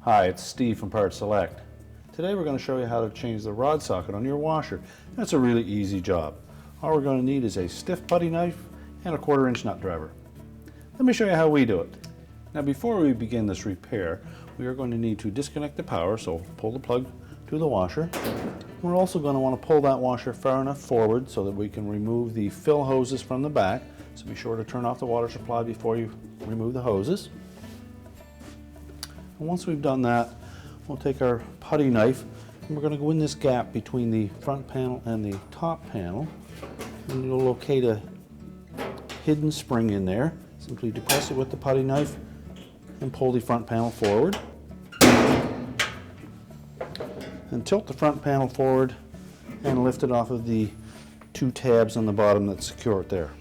Hi, it's Steve from PartSelect. Today we're going to show you how to change the rod socket on your washer. That's a really easy job. All we're going to need is a stiff putty knife and a 1/4" nut driver. Let me show you how we do it. Now before we begin this repair, we are going to need to disconnect the power, so pull the plug to the washer. We're also going to want to pull that washer far enough forward so that we can remove the fill hoses from the back. So be sure to turn off the water supply before you remove the hoses. And once we've done that, we'll take our putty knife and we're going to go in this gap between the front panel and the top panel, and you'll locate a hidden spring in there. Simply depress it with the putty knife and pull the front panel forward. And tilt the front panel forward and lift it off of the 2 tabs on the bottom that secure it there.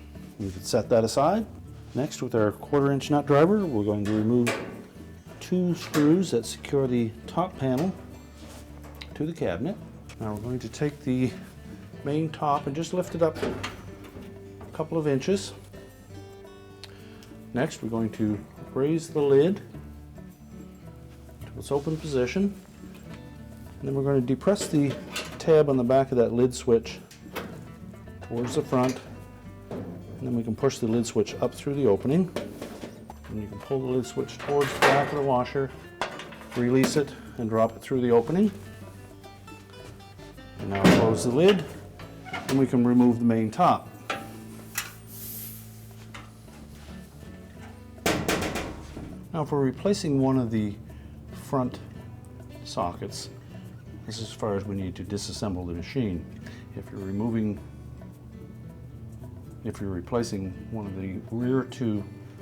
You can set that aside. Next, with our 1/4" nut driver, we're going to remove 2 screws that secure the top panel to the cabinet. Now we're going to take the main top and just lift it up a couple of inches. Next, we're going to raise the lid to its open position. And then we're going to depress the tab on the back of that lid switch towards the front. And then we can push the lid switch up through the opening. And you can pull the lid switch towards the back of the washer, release it, and drop it through the opening. And now close the lid, and we can remove the main top. Now if we're replacing one of the front sockets, this is as far as we need to disassemble the machine. If you're replacing one of the rear 2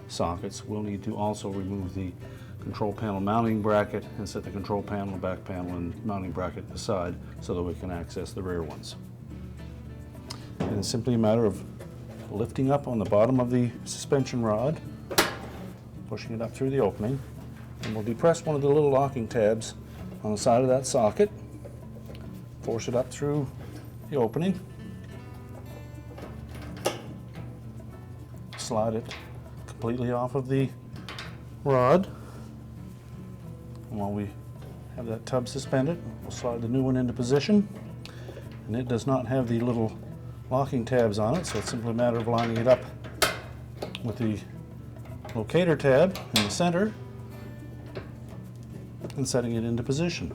sockets, we'll need to also remove the control panel mounting bracket and set the control panel, back panel, and mounting bracket aside so that we can access the rear ones. And it's simply a matter of lifting up on the bottom of the suspension rod, pushing it up through the opening, and we'll depress one of the little locking tabs on the side of that socket, force it up through the opening, slide it completely off of the rod. And while we have that tub suspended, we'll slide the new one into position. And it does not have the little locking tabs on it, so it's simply a matter of lining it up with the locator tab in the center and setting it into position.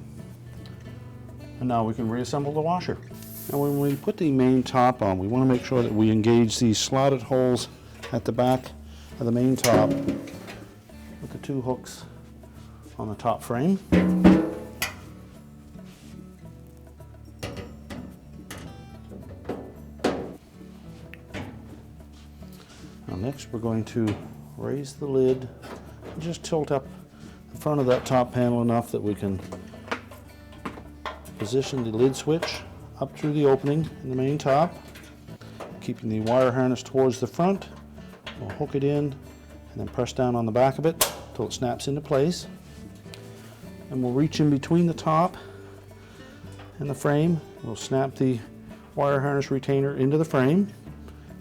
And now we can reassemble the washer. Now when we put the main top on, we want to make sure that we engage these slotted holes at the back of the main top with the 2 hooks on the top frame. Now next we're going to raise the lid and just tilt up the front of that top panel enough that we can position the lid switch up through the opening in the main top, keeping the wire harness towards the front. We'll hook it in and then press down on the back of it until it snaps into place. And we'll reach in between the top and the frame. We'll snap the wire harness retainer into the frame,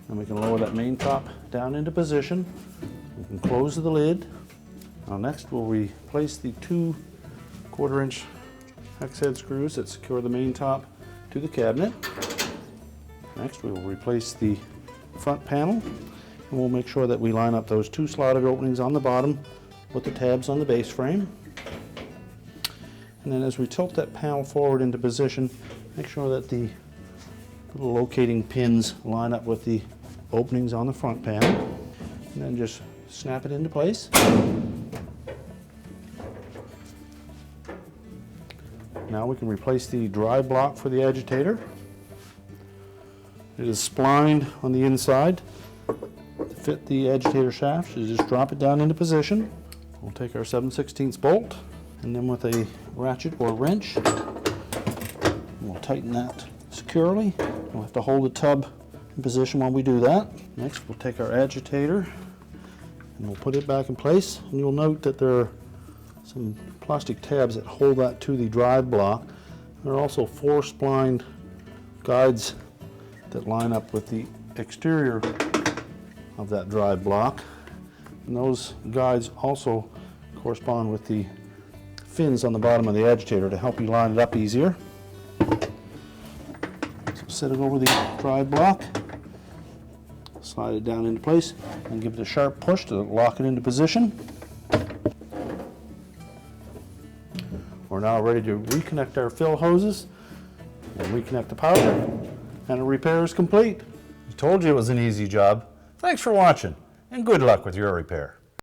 and we can lower that main top down into position. We can close the lid. Now next we'll replace the 2 1/4" hex head screws that secure the main top to the cabinet. Next we will replace the front panel, and we'll make sure that we line up those 2 slotted openings on the bottom with the tabs on the base frame. And then as we tilt that panel forward into position, make sure that the little locating pins line up with the openings on the front panel, and then just snap it into place. Now we can replace the drive block for the agitator. It is splined on the inside to fit the agitator shaft, so you just drop it down into position. We'll take our 7/16 bolt, and then with a ratchet or wrench, we'll tighten that securely. We'll have to hold the tub in position while we do that. Next, we'll take our agitator and we'll put it back in place. And you'll note that there are some plastic tabs that hold that to the drive block. There are also 4 splined guides that line up with the exterior of that drive block. And those guides also correspond with the fins on the bottom of the agitator to help you line it up easier. So set it over the dry block, slide it down into place, and give it a sharp push to lock it into position. We're now ready to reconnect our fill hoses and reconnect the powder, and the repair is complete. I told you it was an easy job. Thanks for watching, and good luck with your repair.